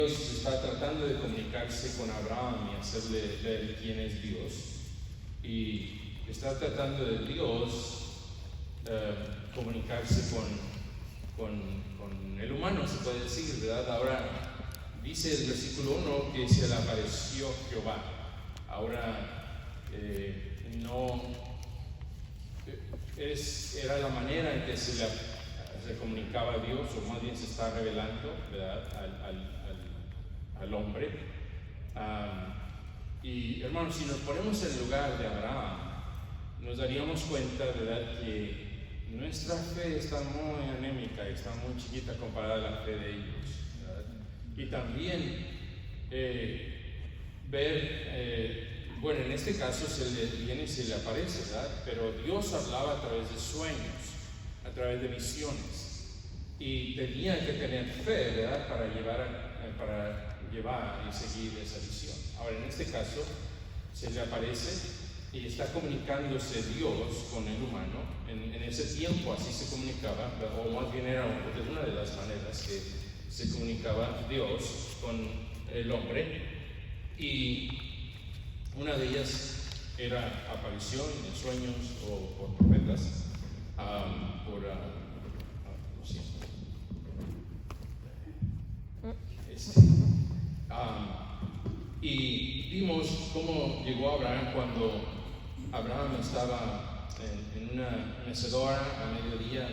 Dios está tratando de comunicarse con Abraham y hacerle ver quién es Dios, y está tratando de Dios comunicarse con el humano, se puede decir, ¿verdad? Ahora dice el versículo 1 que se le apareció Jehová. Ahora era la manera en que se comunicaba a Dios, o más bien se está revelando, ¿verdad? al hombre. Y hermanos, si nos ponemos en el lugar de Abraham, nos daríamos cuenta, ¿verdad?, que nuestra fe está muy anémica, está muy chiquita comparada a la fe de ellos, ¿verdad? Y también bueno, en este caso se le aparece, ¿verdad? Pero Dios hablaba a través de sueños, a través de visiones, y tenía que tener fe, ¿verdad?, para llevar y seguir esa visión. Ahora, en este caso, se le aparece y está comunicándose Dios con el humano. En ese tiempo así se comunicaba, o más bien era una de las maneras que se comunicaba Dios con el hombre, y una de ellas era aparición en sueños o por profetas, y vimos cómo llegó Abraham cuando Abraham estaba en una mecedora a mediodía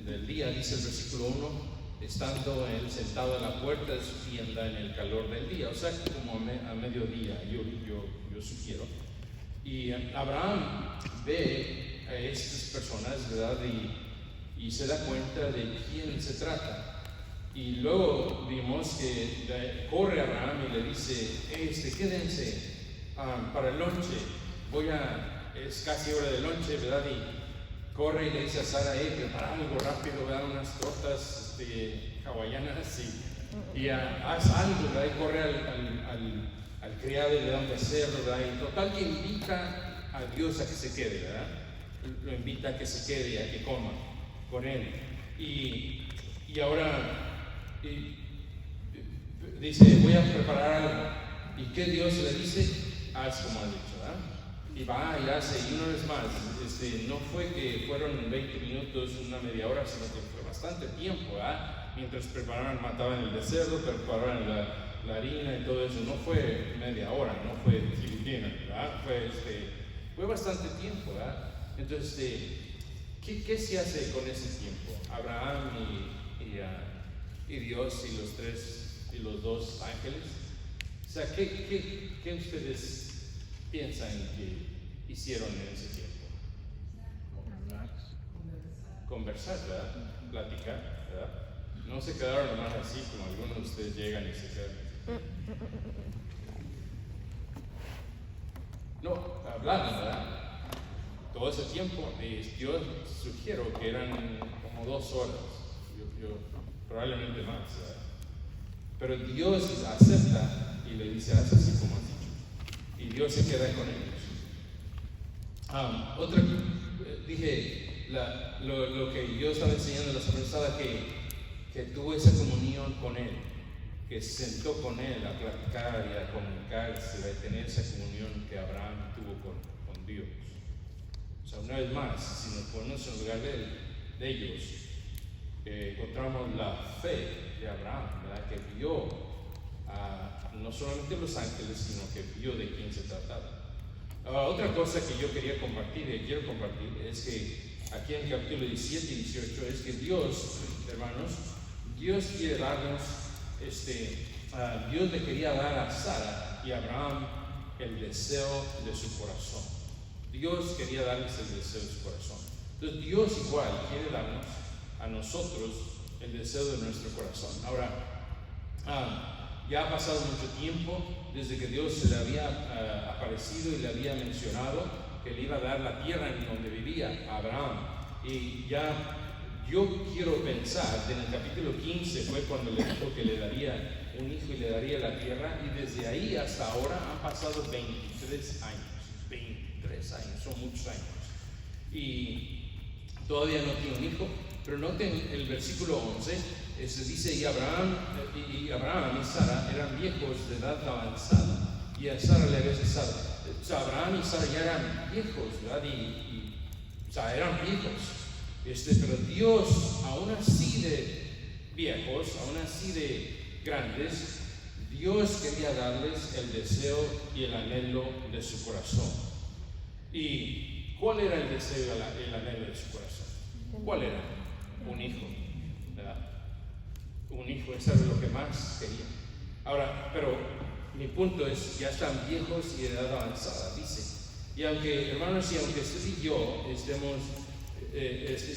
del día, dice el versículo 1, estando él sentado a la puerta de su tienda en el calor del día, o sea, como a mediodía, yo sugiero. Y Abraham ve a estas personas, ¿verdad?, y se da cuenta de quién se trata. Y luego vimos que corre Abraham y le dice: quédense para el lonche, es casi hora de lonche, ¿verdad? Y corre y le dice a Sara: prepara algo rápido, ¿verdad? Unas tortas hawaianas y haz algo, ¿verdad? Y corre al criado y le da un becerro, ¿verdad? Y total que invita a Dios a que se quede, ¿verdad? Lo invita a que se quede, a que coma con él. Y ahora dice: voy a preparar algo. ¿Y qué Dios le dice? Haz como ha dicho, ¿verdad? Y va y hace, y una vez más, no fue que fueron 20 minutos, una media hora, sino que fue bastante tiempo, ¿verdad? Mientras preparaban, mataban el becerro, preparaban la harina y todo eso. No fue media hora, no fue filipina, ¿verdad? Fue bastante tiempo, ¿verdad? Entonces, ¿qué se hace con ese tiempo? Abraham y Dios y los dos ángeles. O sea, ¿qué ustedes piensan que hicieron en ese tiempo? Conversar, ¿verdad? Platicar, ¿verdad? No se quedaron nomás así como algunos de ustedes llegan y se quedan. No, hablaron, ¿verdad? Todo ese tiempo, yo sugiero que eran como 2 horas, yo probablemente más, ¿verdad? Pero Dios acepta y le dice: haz así como has dicho. Y Dios se queda con ellos. Dije, lo que yo estaba enseñando la semana pasada, que tuvo esa comunión con Él, que se sentó con Él a platicar y a comunicarse, a tener esa comunión que Abraham tuvo con Dios. O sea, una vez más, si nos ponemos en el lugar de ellos, encontramos la fe de Abraham, ¿verdad?, que vio no solamente los ángeles, sino que vio de quién se trataba. Otra cosa que yo quería compartir y quiero compartir es que aquí en el capítulo 17 y 18 es que Dios, hermanos, Dios quiere darnos, Dios le quería dar a Sara y a Abraham el deseo de su corazón. Dios quería darles el deseo de su corazón. Entonces Dios igual quiere darnos a nosotros el deseo de nuestro corazón. Ahora, ya ha pasado mucho tiempo desde que Dios se le había aparecido y le había mencionado que le iba a dar la tierra en donde vivía Abraham. Y ya yo quiero pensar, en el capítulo 15 fue cuando le dijo que le daría un hijo y le daría la tierra, y desde ahí hasta ahora han pasado 23 años. 23 años, son muchos años. Y todavía no tiene un hijo, pero noten el versículo 11, dice, y Abraham y Sara eran viejos de edad avanzada, y a Sara le había cesado. O sea, Abraham y Sara ya eran viejos, ¿verdad? O sea, eran viejos. Pero Dios, aún así de viejos, aún así de grandes, Dios quería darles el deseo y el anhelo de su corazón. ¿Y cuál era el deseo y el anhelo de su corazón? ¿Cuál era? Un hijo, ¿verdad? Un hijo, eso era lo que más quería. Ahora, pero mi punto es, ya están viejos y de edad avanzada, dice. Y aunque, hermanos, y aunque usted y yo estemos,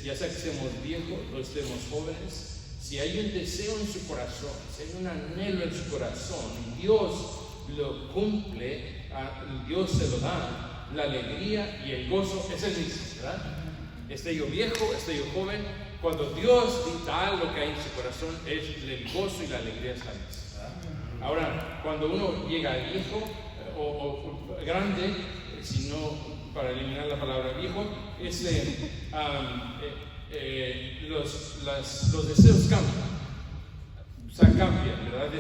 ya sea que estemos viejos o estemos jóvenes, si hay un deseo en su corazón, si hay un anhelo en su corazón, Dios lo cumple, Dios se lo da, la alegría y el gozo es el mismo, ¿verdad? Esté yo viejo, esté yo joven, cuando Dios da lo que hay en su corazón, el gozo y la alegría es la misma, ¿verdad? Ahora, cuando uno llega viejo o grande, si no, para eliminar la palabra viejo, los deseos cambian, o sea, cambian, ¿verdad?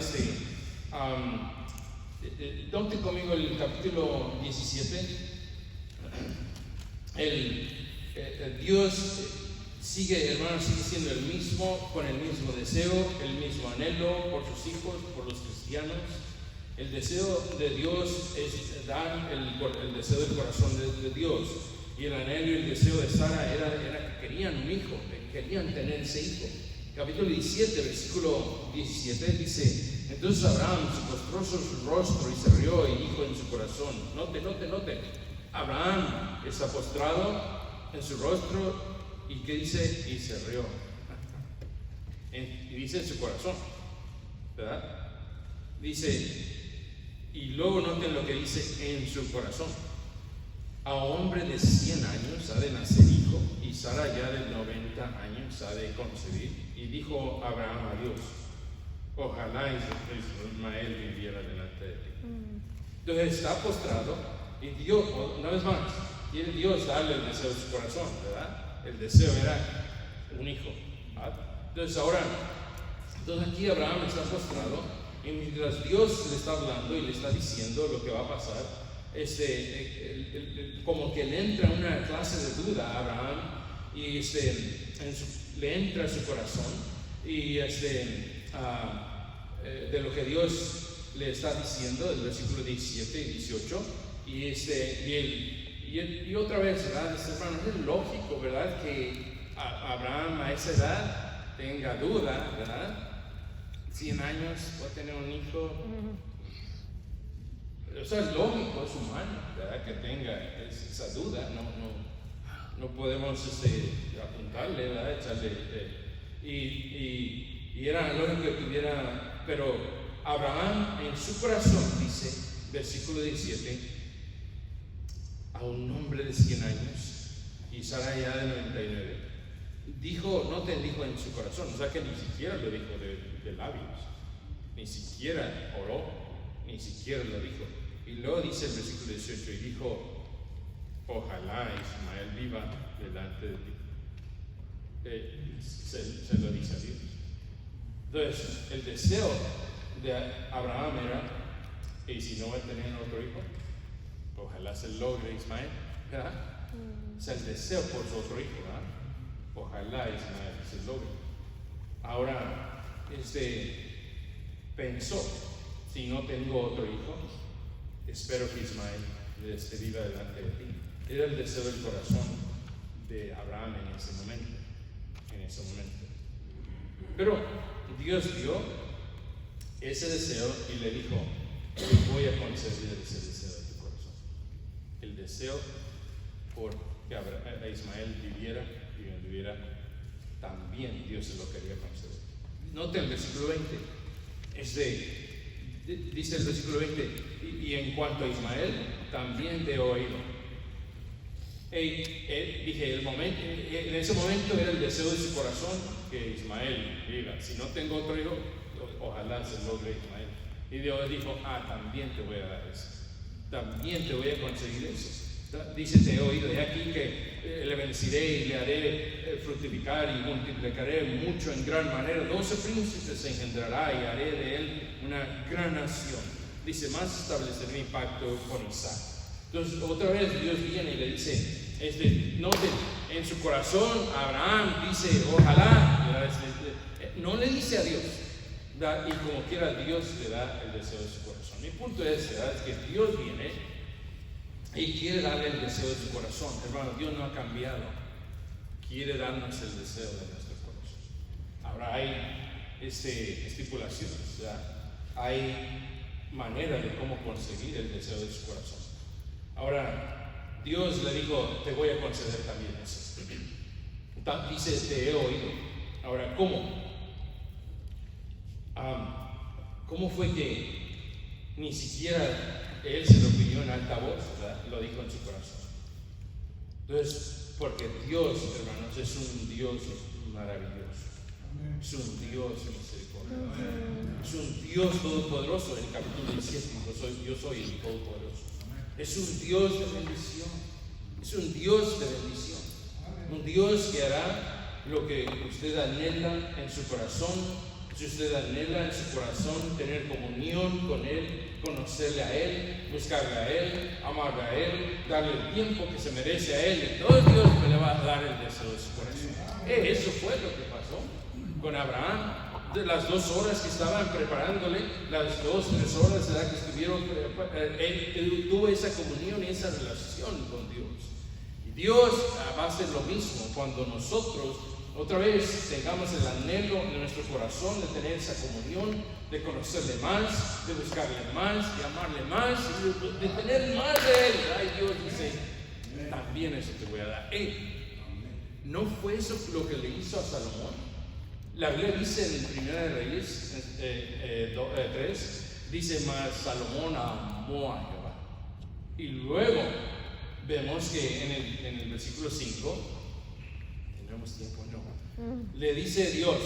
Donde conmigo el capítulo 17, Dios sigue, hermanos, sigue siendo el mismo, con el mismo deseo, el mismo anhelo por sus hijos, por los cristianos. El deseo de Dios es dar el deseo del corazón de Dios. Y el anhelo y el deseo de Sara era que querían un hijo, querían tener ese hijo. Capítulo 17, versículo 17 dice: entonces Abraham se postró sobre su rostro y se rió y dijo en su corazón. Note. Abraham está postrado en su rostro y ¿qué dice? Y se rió. Y dice en su corazón, ¿verdad? Dice, y luego noten lo que dice en su corazón. A hombre de 100 años ha de nacer hijo, y Sara ya de 90 años ha de concebir. Y dijo Abraham a Dios: ojalá Ismael viviera delante de ti. Entonces está postrado, y Dios, una vez más, quiere Dios darle el deseo de su corazón, ¿verdad? El deseo era un hijo, ¿verdad? Entonces aquí Abraham está postrado, y mientras Dios le está hablando y le está diciendo lo que va a pasar, como que le entra una clase de duda a Abraham, y le entra a su corazón, y de lo que Dios le está diciendo, del versículo 17 y 18, y otra vez, ¿verdad? Hermanos, es lógico, ¿verdad?, que Abraham a esa edad tenga duda, ¿verdad? 100 años, va a tener un hijo. Eso es lógico, es humano, ¿verdad?, que tenga esa duda. No podemos apuntarle, ¿verdad?, echarle. Y era lógico que tuviera, pero Abraham en su corazón dice, versículo 17, a un hombre de 100 años y Sara ya de 99, dijo en su corazón, o sea que ni siquiera lo dijo de labios, ni siquiera oró, ni siquiera lo dijo. Y luego dice el versículo 18, y dijo: ojalá Ismael viva delante de ti. Se lo dice a Dios. Entonces, el deseo de Abraham era, y si no va a tener otro hijo, ojalá se logre Ismael, ¿verdad? O sea, el deseo por su otro hijo, ¿verdad? Ojalá Ismael se logre. Ahora, pensó: si no tengo otro hijo, espero que Ismael viva delante de ti. Era el deseo del corazón de Abraham en ese momento. Pero Dios vio ese deseo y le dijo: yo voy a conceder ese deseo de tu corazón. El deseo por que Ismael viviera y viviera, también Dios se lo quería conceder. Note el versículo 20. Dice el versículo 20: y en cuanto a Ismael, también te he oído. En ese momento era el deseo de su corazón que Ismael viva. Si no tengo otro hijo, ojalá se logre Ismael. Y Dios dijo: también te voy a dar eso, también te voy a conseguir eso. Dice, te he oído de aquí que le venciré y le haré fructificar y multiplicaré mucho en gran manera. 12 príncipes se engendrará y haré de él una gran nación. Dice, más estableceré mi pacto con Isaac. Entonces, otra vez Dios viene y le dice, noten, en su corazón Abraham dice, ojalá, no le dice a Dios, y como quiera Dios le da el deseo de su corazón. Mi punto es que Dios viene y quiere darle el deseo de su corazón. Hermano, Dios no ha cambiado, quiere darnos el deseo de nuestro corazón. Ahora hay estipulaciones, hay manera de cómo conseguir el deseo de su corazón. Ahora, Dios le dijo, te voy a conceder también eso. Dice, te he oído. Ahora, ¿cómo? ¿Cómo fue que ni siquiera él se lo pidió en alta voz? Lo dijo en su corazón. Entonces, porque Dios, hermanos, es un Dios maravilloso. Es un Dios misericordioso. Es un Dios todopoderoso. En el capítulo 17, yo soy el todopoderoso. Es un Dios de bendición. Es un Dios de bendición. Un Dios que hará lo que usted anhela en su corazón. Si usted anhela en su corazón tener comunión con Él, conocerle a Él, buscarle a Él, amarle a Él, darle el tiempo que se merece a Él, entonces Dios le va a dar el deseo de su corazón. Eso fue lo que pasó con Abraham. De las 2 horas que estaban preparándole, las 2-3 horas que estuvieron, él tuvo esa comunión y esa relación con Dios. Y Dios va a hacer lo mismo cuando nosotros otra vez tengamos el anhelo de nuestro corazón de tener esa comunión, de conocerle más, de buscarle más, de amarle más, de tener más de Él. Ay, Dios dice, también eso te voy a dar. ¿No fue eso lo que le hizo a Salomón? La Biblia dice en 1 Reyes 3, dice, mas Salomón amó a Jehová. Y luego vemos que en el versículo 5, tendremos tiempo, no, le dice Dios,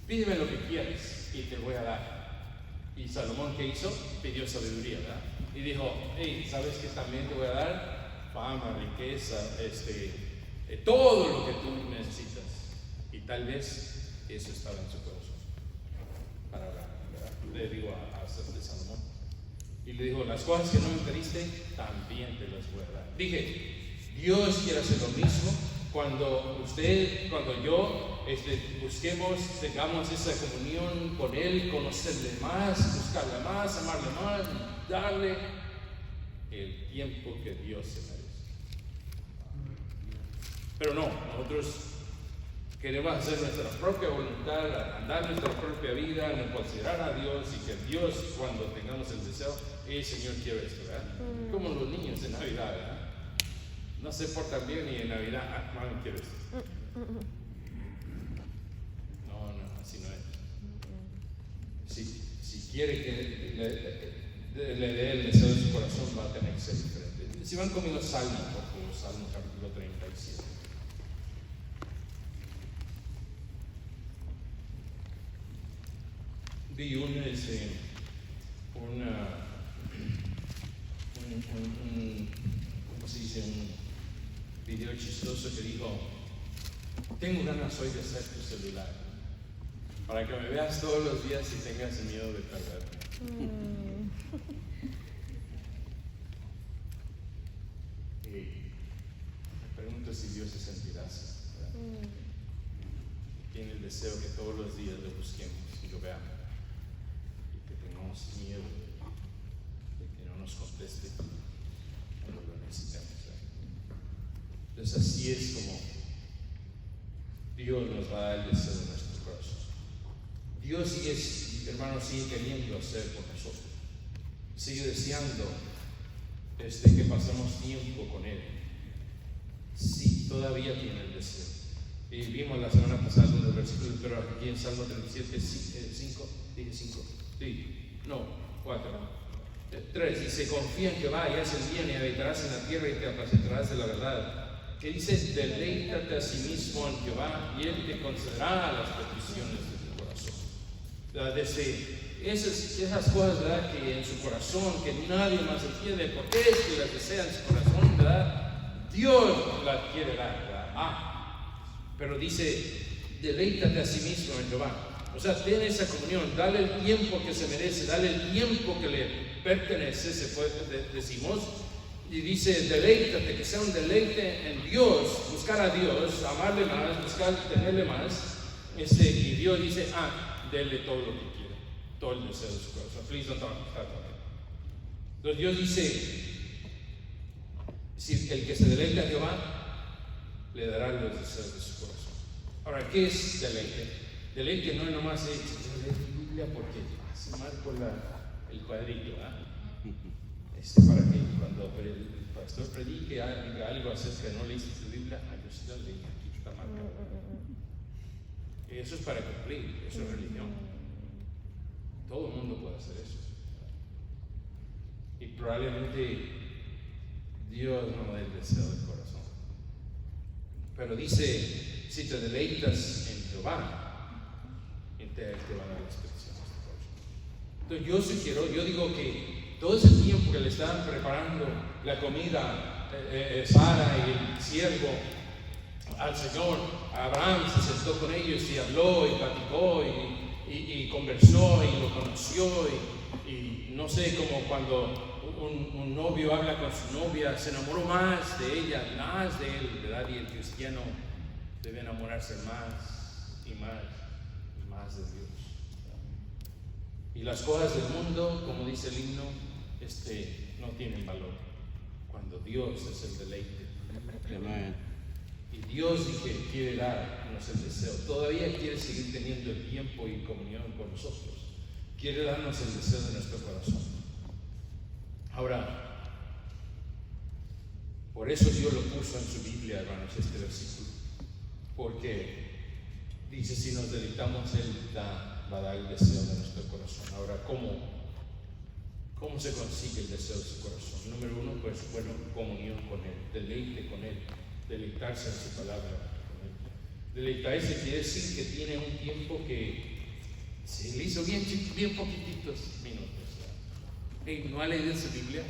pídeme lo que quieras y te voy a dar. Y Salomón, ¿qué hizo? Pidió sabiduría, ¿verdad? Y dijo, ¿sabes qué también te voy a dar? Fama, riqueza, todo lo que tú necesitas. Y tal vez eso estaba en su corazón para hablar, ¿verdad? Le digo a Salomón. Y le dijo, las cosas que no me pediste, también te las voy a dar. Dije, Dios quiere hacer lo mismo cuando yo busquemos, tengamos esa comunión con Él, conocerle más, buscarle más, amarle más, darle el tiempo que Dios se merece. Pero no, nosotros queremos hacer nuestra propia voluntad, andar nuestra propia vida, no considerar a Dios y que Dios, cuando tengamos el deseo, Señor, quiero esto, ¿verdad? Como los niños en Navidad, ¿verdad? No se portan bien y en Navidad, mami, quiero esto. No, así no es. Si quiere que le dé el deseo de su corazón, va a tener que ser diferente. Si van conmigo, Salmo, por favor, Salmo capítulo 37. Vi un ¿cómo se dice? Un video chistoso que dijo, tengo ganas hoy de hacer tu celular para que me veas todos los días y tengas miedo de perderme. Y me pregunto si Dios se sentirá así, ¿verdad? Tiene el deseo que todos los días lo busquemos y lo veamos y que tengamos miedo de que no nos conteste cuando lo necesitamos, ¿verdad? Entonces así es como Dios nos va a dar el deseo de nuestro corazón. Dios sigue, hermanos, sigue queriendo hacer por nosotros. Sigue deseando que pasemos tiempo con Él. Sí, todavía tiene el deseo. Y vimos la semana pasada unos versículos, pero aquí en Salmo 37, 5, dije 5, sí, no, 4, 3, dice, confía en Jehová y haz el bien y habitarás en la tierra y te apacentarás de la verdad. Que dice, deleítate a sí mismo en Jehová y Él te concederá las peticiones de tu corazón. Desde esas cosas, ¿verdad?, que en su corazón, que nadie más entiende por qué es que las desea en su corazón, ¿verdad? Dios las quiere dar, ¿verdad? Pero dice, deleítate a sí mismo en Jehová. O sea, ten esa comunión, dale el tiempo que se merece, dale el tiempo que le pertenece, decimos. Y dice, deleítate, que sea un deleite en Dios, buscar a Dios, amarle más, buscar tenerle más. Y Dios dice, denle todo lo que quiera, todo el deseo de su corazón. Please don't start talking. Entonces Dios dice, si el que se deleita a Jehová, le dará los deseos de su corazón. Ahora, ¿qué es deleite? Deleite no es nomás leer la Biblia porque se marco el cuadrito, ¿verdad? Para que cuando el pastor predique, diga algo acerca de no leíste tu Biblia, yo sí la leí, aquí está marcado. Eso es para cumplir, eso es religión. Todo el mundo puede hacer eso. Y probablemente Dios no da el deseo del corazón. Pero dice, si te deleitas en Jehová, te va a dar la expresión de este corazón. Entonces yo digo que todo ese tiempo que le estaban preparando la comida, Sara y el siervo al Señor, Abraham se sentó con ellos y habló y platicó y conversó y lo conoció y no sé, como cuando un novio habla con su novia, se enamoró más de ella, más de él, ¿verdad? Y el cristiano debe enamorarse más y más de Dios. Y las cosas del mundo, como dice el himno, no tienen valor cuando Dios es el deleite. Amén. Y Dios quiere darnos el deseo, todavía quiere seguir teniendo el tiempo y comunión con nosotros, quiere darnos el deseo de nuestro corazón. Ahora, por eso Dios lo puso en su Biblia, hermanos, este versículo, porque dice, si nos deleitamos, Él va a dar el deseo de nuestro corazón. Ahora, ¿cómo se consigue el deseo de su corazón? Número uno, pues, bueno, comunión con Él, deleite con Él, deleitarse en su palabra con Él. Deleitarse quiere decir que tiene un tiempo que se le hizo bien poquititos minutos. ¿No ha leído su Biblia?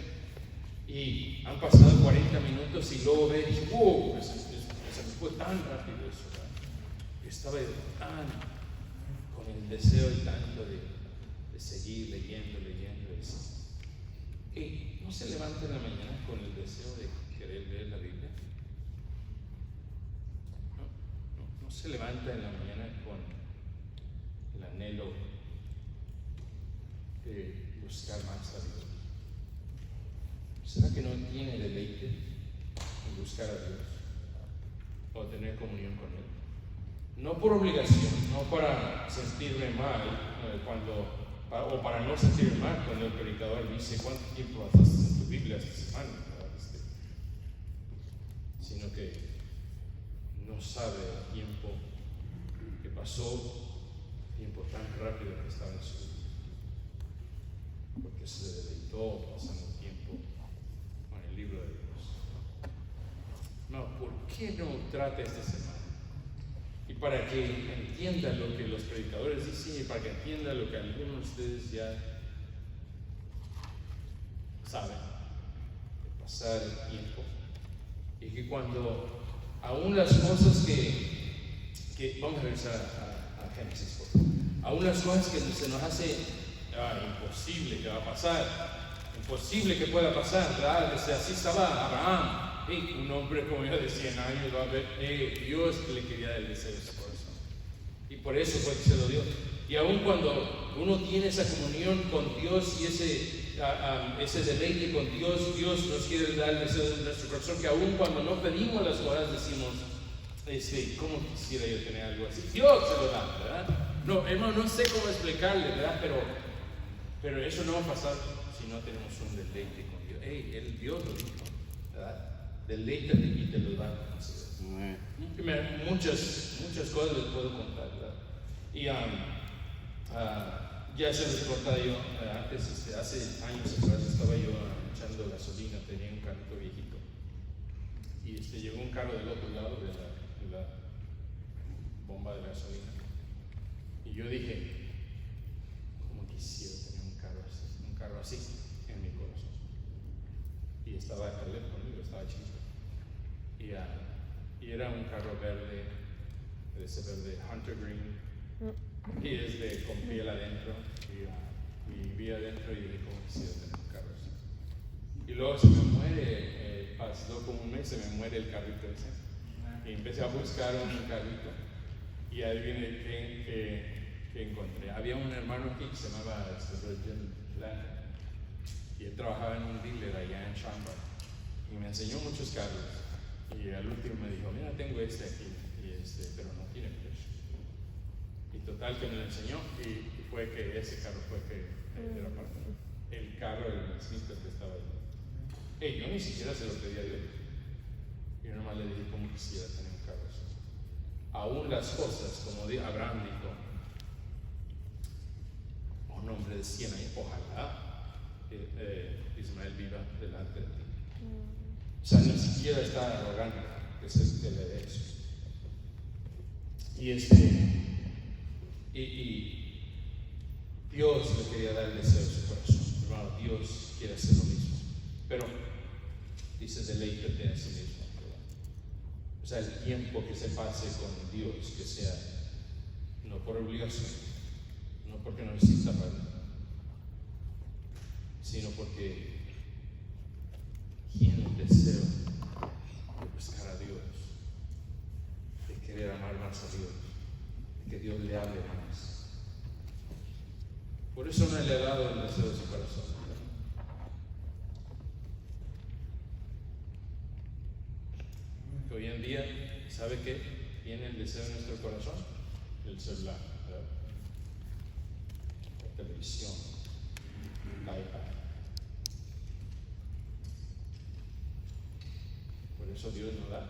Y han pasado 40 minutos y luego ve y dice, wow, se me fue tan rápido eso, ¿verdad? Estaba tan con el deseo y tanto de seguir leyendo eso. Y no se levanta en la mañana con el deseo de querer leer la Biblia. No se levanta en la mañana con el anhelo de buscar más a Dios. ¿Será que no tiene deleite en buscar a Dios o tener comunión con Él? No por obligación, no para sentirme mal o para no sentirme mal cuando el predicador dice cuánto tiempo pasaste en tu Biblia esta semana, sino que no sabe el tiempo que pasó, tiempo tan rápido que estaba en su vida, porque se deleitó pasando tiempo con el libro de Dios. No, ¿por qué no trata esta semana? Y para que entiendan lo que los predicadores dicen y para que entiendan lo que algunos de ustedes ya saben, de pasar el tiempo. Y que cuando aún las cosas que vamos a regresar a Génesis, por favor. Aún las cosas que se nos hace imposible que va a pasar, imposible que pueda pasar, ¿verdad? Así estaba Abraham. Un hombre, como yo de 100 años, va a ver, Dios le quería el deseo de su corazón. Y por eso fue que se lo dio. Y aun cuando uno tiene esa comunión con Dios y ese deleite con Dios, Dios nos quiere dar el deseo de nuestro corazón, que aun cuando no pedimos las cosas, decimos, ¿cómo quisiera yo tener algo así? Dios se lo da, ¿verdad? No, hermano, no sé cómo explicarle, ¿verdad? Pero eso no va a pasar si no tenemos un deleite con Dios. El Dios lo dijo, ¿verdad? Deleítate y te lo dan. Muchas cosas les puedo contar, ¿verdad? Y ya se les contaba yo antes, hace años atrás estaba yo echando gasolina, tenía un carrito viejito y llegó un carro del otro lado de la bomba de gasolina y yo dije, carro así en mi corazón. Y estaba Caleb conmigo, estaba chico. Y era un carro verde, de ese verde Hunter Green, y es de con piel adentro. Y vi adentro y dije, ¿cómo quisiera tener un carro así? Y luego se me muere, pasó como un mes, se me muere el carrito ese. Y empecé a buscar un carrito. Y adivine qué encontré. Había un hermano aquí que se llamaba Jim Blanca. Y él trabajaba en un dealer allá en Chamba. Y me enseñó muchos carros. Y al último me dijo, mira, tengo este aquí. Pero no tiene precio. Y total que me lo enseñó. Y fue que ese carro fue que era para mí. El carro del Smith que estaba ahí. Yo ni siquiera se lo pedí a Dios. Yo nomás le dije cómo quisiera tener un carro así. Aún las cosas, como Abraham dijo, un hombre de 100 años, ojalá Ismael viva delante de ti. O sea, ni siquiera está arrogante, que es el que le dé eso. Y Dios le quería dar el deseo de su corazón. Hermano, Dios quiere hacer lo mismo. Pero dice, deleítate a sí mismo. O sea, el tiempo que se pase con Dios, que sea no por obligación, no porque no necesita para nada, sino porque tiene el deseo de buscar a Dios, de querer amar más a Dios, de que Dios le hable más. Por eso no le ha dado el deseo de su corazón. Que hoy en día, ¿sabe qué? Tiene el deseo en nuestro corazón, el celular, ¿verdad? La televisión, el iPad. Por eso Dios nos da,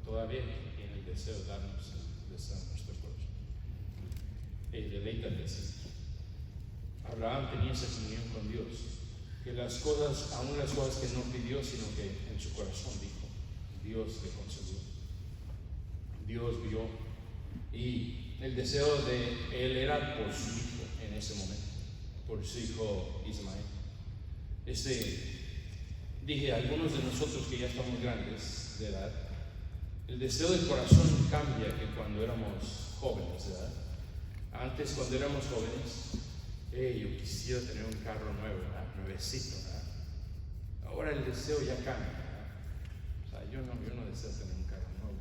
todavía tiene el deseo de darnos el deseo en nuestro corazón. Deleítate así. Abraham tenía esa comunión con Dios, que las cosas, aún las cosas que no pidió, sino que en su corazón dijo, Dios le concedió. Dios vio. Y el deseo de él era por su hijo en ese momento, por su hijo Ismael. Dije, algunos de nosotros que ya estamos grandes de edad, el deseo del corazón cambia que cuando éramos jóvenes, ¿verdad? Antes, cuando éramos jóvenes, yo quisiera tener un carro nuevo, ¿verdad? Nuevecito, ¿verdad? Ahora el deseo ya cambia, ¿verdad? O sea, yo no deseo tener un carro nuevo,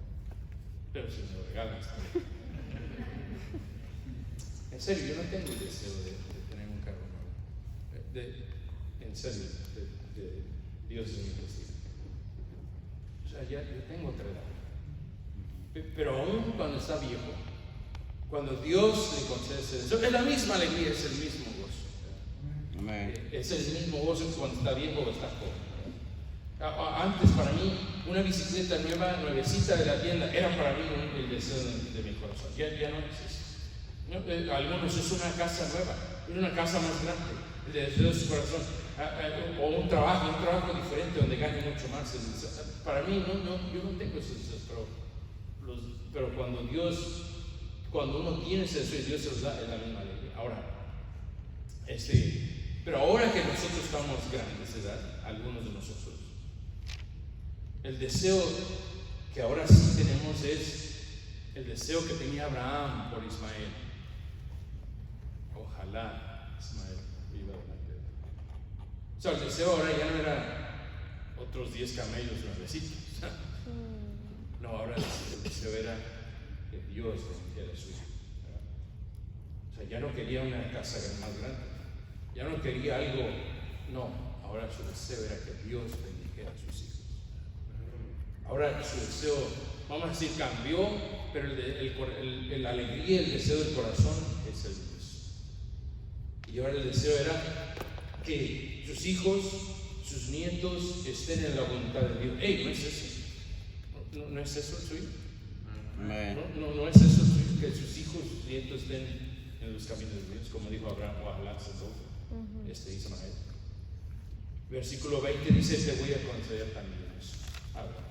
pero si me lo regalan, ¿sabes? En serio, yo no tengo el deseo de tener un carro nuevo. En serio, Dios es mi testigo. O sea, ya yo tengo otra edad. Pero aún cuando está viejo, cuando Dios le concede ese deseo, es la misma alegría, es el mismo gozo. Amén. Es el mismo gozo cuando está viejo o está joven. Antes, para mí, una bicicleta nuevecita de la tienda, era para mí el deseo de mi corazón. Ya no es eso. Algunos es una casa nueva, es una casa más grande, el deseo de su corazón. O un trabajo diferente donde gane mucho más. Para mí, yo no tengo esos deseos, pero cuando uno tiene ese deseo, Dios se los da, es la misma alegría. Ahora, pero ahora que nosotros estamos grandes, ¿verdad? Algunos de nosotros, el deseo que ahora sí tenemos es el deseo que tenía Abraham por Ismael. Ojalá Ismael viva delante de él. O sea, el deseo ahora ya no era otros 10 camellos nuevecitos. No, ahora el deseo era que Dios bendijera a su hijo. O sea, ya no quería una casa más grande, ya no quería algo, no, ahora su deseo era que Dios bendijera a sus hijos. Ahora su deseo, vamos a decir, cambió, pero la alegría, el deseo del corazón es el mismo. Y ahora el deseo era que sus hijos, sus nietos estén en la voluntad de Dios. No es eso. No es eso el suyo. No es eso el suyo, que sus hijos, sus nietos estén en los caminos de Dios, como dijo Abraham, ojalá se toque Ismael. Versículo 20 dice, te voy a conceder también eso. Abraham.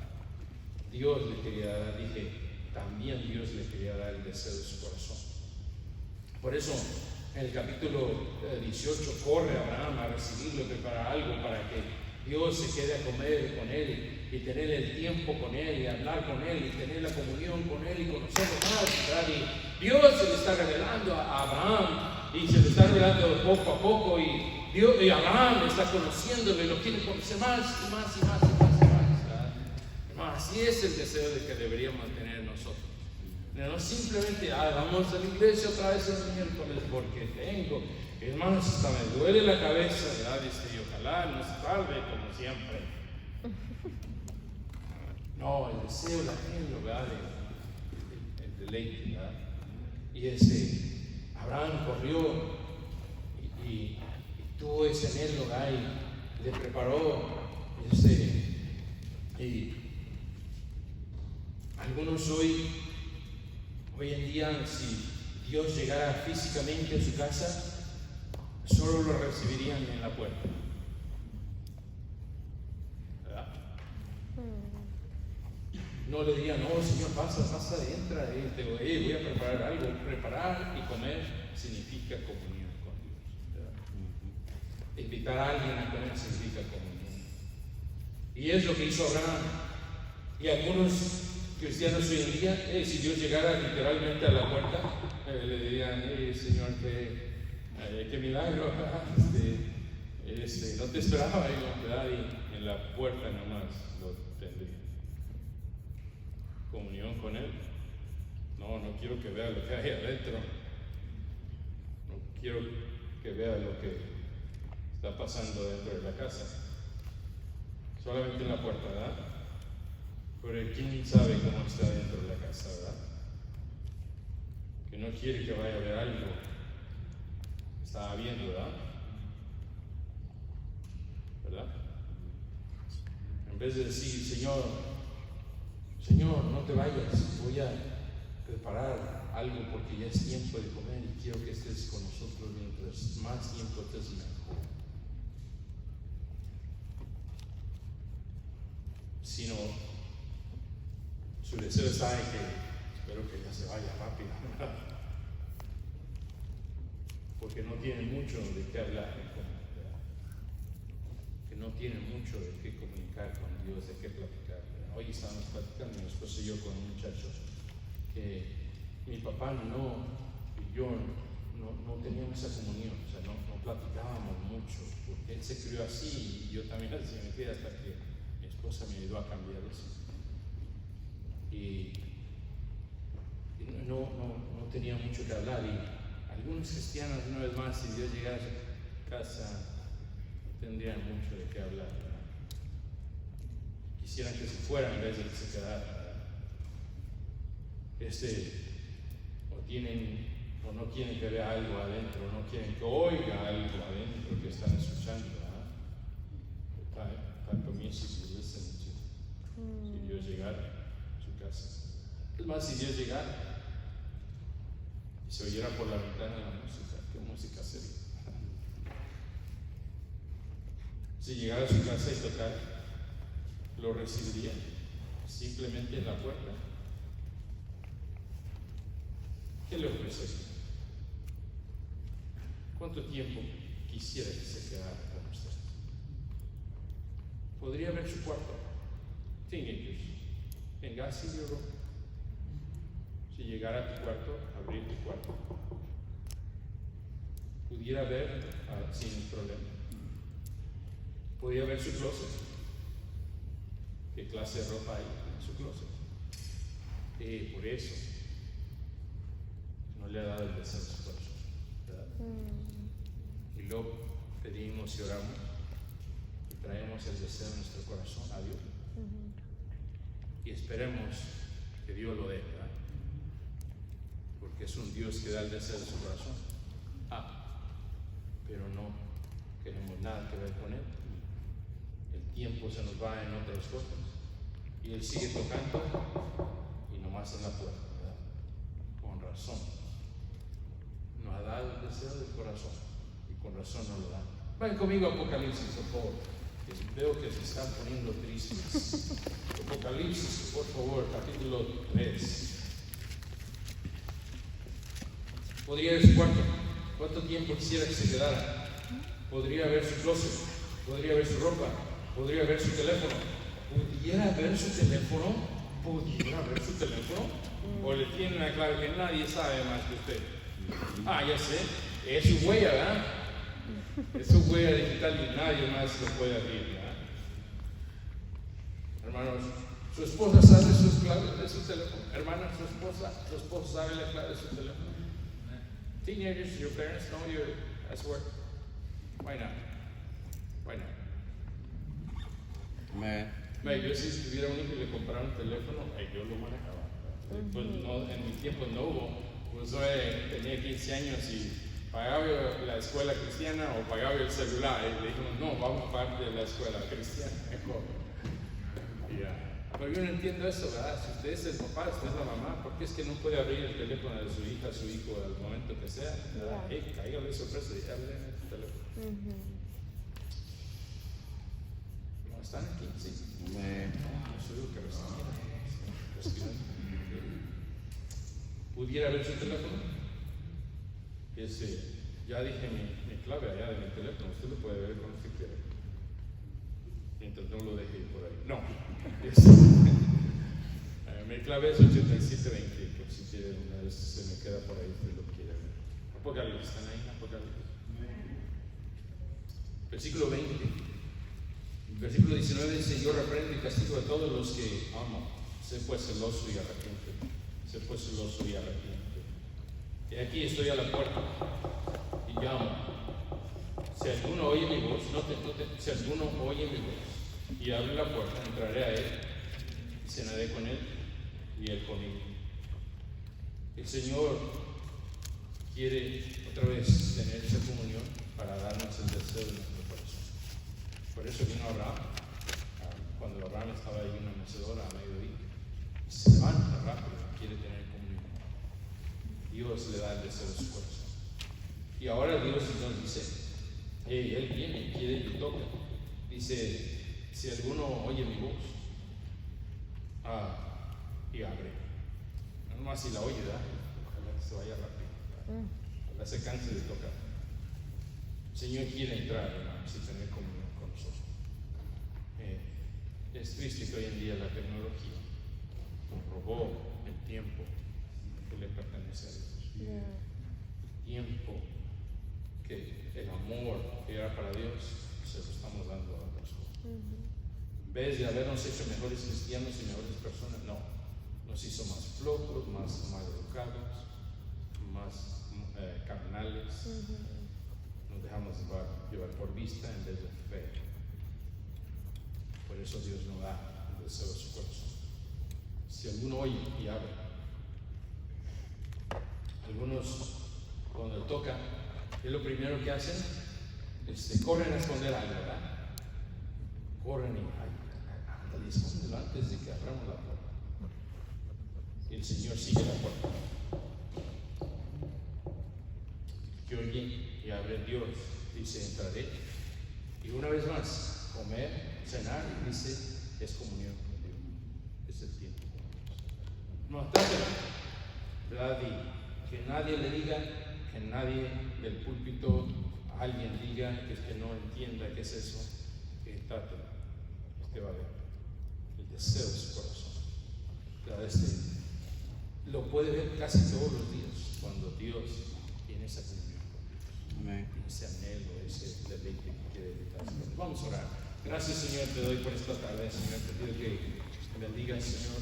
Dios le quería dar, también Dios le quería dar el deseo de su corazón. Por eso, En el capítulo 18 corre Abraham a recibirlo y preparar algo para que Dios se quede a comer con él y tener el tiempo con él y hablar con él y tener la comunión con él y conocerlo más, ¿verdad? Y Dios se le está revelando a Abraham y se le está revelando poco a poco y Abraham está conociéndolo y lo quiere conocer más y más y más y más y más, ¿verdad? Así es el deseo de que deberíamos tener nosotros. No simplemente, vamos a la iglesia otra vez el miércoles porque tengo, hermanos, hasta me duele la cabeza, ¿verdad? Y ojalá no se salve como siempre. No, el deseo, la anhelo, ¿verdad? El deleite, ¿verdad? Y Abraham corrió y tuvo ese anhelo, ¿verdad? Y le preparó y algunos hoy en día, si Dios llegara físicamente a su casa, solo lo recibirían en la puerta, ¿verdad? No le dirían, no, Señor, pasa, entra, voy a preparar algo. Preparar y comer significa comunión con Dios, ¿verdad? Invitar a alguien a comer significa comunión. Y es lo que hizo Abraham. Y algunos cristianos hoy en día, si Dios llegara literalmente a la puerta, le dirían, Señor, qué milagro, no te esperaba, ¿verdad? Y en la puerta nomás lo tendría. Comunión con Él. No quiero que vea lo que hay adentro. No quiero que vea lo que está pasando dentro de la casa. Solamente en la puerta, ¿verdad? Pero ¿quién sabe cómo está dentro de la casa, verdad? Que no quiere que vaya a ver algo. Estaba viendo, ¿verdad? En vez de decir, Señor, no te vayas, voy a preparar algo porque ya es tiempo de comer y quiero que estés con nosotros mientras más tiempo estés mejor. Sino su deseo está en que espero que ya se vaya rápido, ¿verdad? Porque no tiene mucho de qué hablar, que no tiene mucho de qué comunicar con Dios, de qué platicar. Hoy estábamos platicando, mi esposo y yo, con un muchacho que mi papá y yo no teníamos esa comunión, o sea, no platicábamos mucho, porque él se crió así y yo también así me quedé hasta que mi esposa me ayudó a cambiar eso. Y no tenía mucho que hablar. Y algunos cristianos, una vez más, si Dios llegara a su casa, tendrían mucho de qué hablar, ¿verdad? Quisieran que se fueran en vez de que se quedaran, o no quieren que vea algo adentro, o no quieren que oiga algo adentro que están escuchando, ¿verdad? Type of music you listen to. Si Dios llegara a su casa. Es más, si Dios llegara y se oyera por la ventana la música, ¿qué música sería? Si llegara a su casa y tocara, lo recibiría simplemente en la puerta. ¿Qué le ofrecería? ¿Cuánto tiempo quisiera que se quedara con ustedes? Podría ver su cuarto. Teenagers, en gas y oro. Si llegara a tu cuarto, abrir tu cuarto, pudiera ver sin problema. Podía ver su closet. ¿Qué clase de ropa hay en su closet? Por eso no le ha dado el deseo de su corazón, ¿verdad? Y luego pedimos y oramos y traemos el deseo de nuestro corazón a Dios. Y esperemos que Dios lo dé, ¿verdad? Porque es un Dios que da el deseo de su corazón. Pero no queremos nada que ver con Él. El tiempo se nos va en otras cosas. Y Él sigue tocando y nomás en la puerta, ¿verdad? Con razón. Nos ha dado el deseo del corazón y con razón no lo da. Vayan conmigo a Apocalipsis, por favor. Veo que se están poniendo tristes. Apocalipsis, por favor, capítulo 3. ¿Podría ir a su cuarto? ¿Cuánto tiempo quisiera que se quedara? Podría ver su closet, podría ver su ropa, podría ver su teléfono. ¿Pudiera ver su teléfono? ¿Pudiera ver su teléfono? ¿O le tiene una clave que nadie sabe más que usted? Ah, ya sé, es su huella, ¿verdad? Es su huella digital y nadie más lo puede abrir, ¿verdad? Hermanos, su esposa sabe sus claves de su teléfono. Hermana, su esposa sabe la clave de su teléfono. Teenagers, your parents know your password. Why not? Why not? Yo si tuviera un hijo y le comprara un teléfono, yo lo manejaba. Pues no, en mi tiempo no hubo. Pues tenía 15 años y pagaba la escuela cristiana o pagaba el celular. Y le dijimos, no, vamos a pagar de la escuela cristiana mejor. Pero yo no entiendo eso, ¿verdad? Si usted es el papá, usted es la mamá, ¿por qué es que no puede abrir el teléfono de su hija, su hijo, al momento que sea? Cáigale de sorpresa y hable en el teléfono. ¿No están aquí? Sí. No soy lo que respiran. ¿Pudiera ver su teléfono? Ya dije mi clave allá de mi teléfono, usted lo puede ver cuando usted quiera. Mientras no lo deje ir por ahí. No. Mi clave es 8720, por si quiere, una vez se me queda por ahí, usted lo quiere ver. Apocalipsis, ¿están ahí? Apocalipsis. Versículo 20. Versículo 19 dice: yo reprendo y castigo a todos los que amo. Sé pues celoso y arrepiente. Sé pues celoso y arrepiente. Y aquí estoy a la puerta y llamo. Si alguno oye mi voz, si alguno oye mi voz y abre la puerta, entraré a él y cenaré con él y él conmigo. El Señor quiere otra vez tener esa comunión para darnos el deseo de nuestro corazón. Por eso vino Abraham, cuando Abraham estaba ahí en una mecedora a mediodía, se levanta rápido, quiere tener comunión. Dios le da el deseo de su corazón. Y ahora Dios nos dice, Él viene, quiere y toca. Dice, si alguno oye mi voz, y abre. No más si la oye, ¿verdad? Ojalá se vaya rápido. Ojalá se canse de tocar. El Señor quiere entrar, hermanos, y tener comunión con nosotros. Es triste que hoy en día la tecnología robó el tiempo que le pertenece a Dios. Tiempo que el amor que era para Dios se lo estamos dando a otras cosas. En vez de habernos hecho mejores cristianos y mejores personas, no, nos hizo más flojos, más mal educados, más carnales. Nos dejamos llevar por vista en vez de fe. Por eso Dios nos da el deseo de su corazón. Si alguno oye y abre, algunos cuando toca, ¿qué es lo primero que hacen? Corren a esconder algo, ¿verdad? Corren y escóndelo antes de que abramos la puerta. Y el Señor sigue la puerta. Que oye y abre Dios, dice, entraré. Y una vez más, comer, cenar, dice, es comunión con Dios. Es el tiempo con Dios. No atáquenlo, ¿verdad? Y que nadie le diga, que nadie del púlpito a alguien diga que no entienda qué es eso, que trátelo. Usted va a ver el deseo de su corazón. Lo puede ver casi todos los días cuando Dios tiene esa comunión con Dios. Amén. Ese anhelo, ese deleite que quiere dedicarse. Vamos a orar. Gracias, Señor, te doy por esta tarde, Señor. Te pido que bendigas, Señor.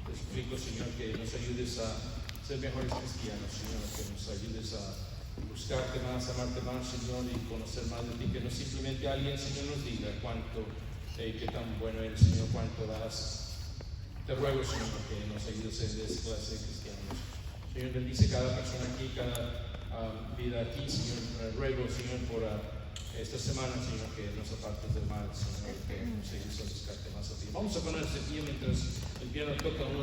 Te suplico, Señor, que nos ayudes a ser mejores cristianos, Señor, que nos ayudes a buscarte más, amarte más, Señor, y conocer más de ti, que no simplemente alguien, Señor, nos diga cuánto, qué tan bueno eres, Señor, cuánto das. Te ruego, Señor, que nos ayudes en esta clase de cristianos. Señor, bendice cada persona aquí, cada vida aquí, Señor. Ruego, Señor, por esta semana, Señor, que nos apartes del mal, Señor, que nos ayudes a buscarte más a ti. Vamos a ponerse de pie mientras el piano toca uno.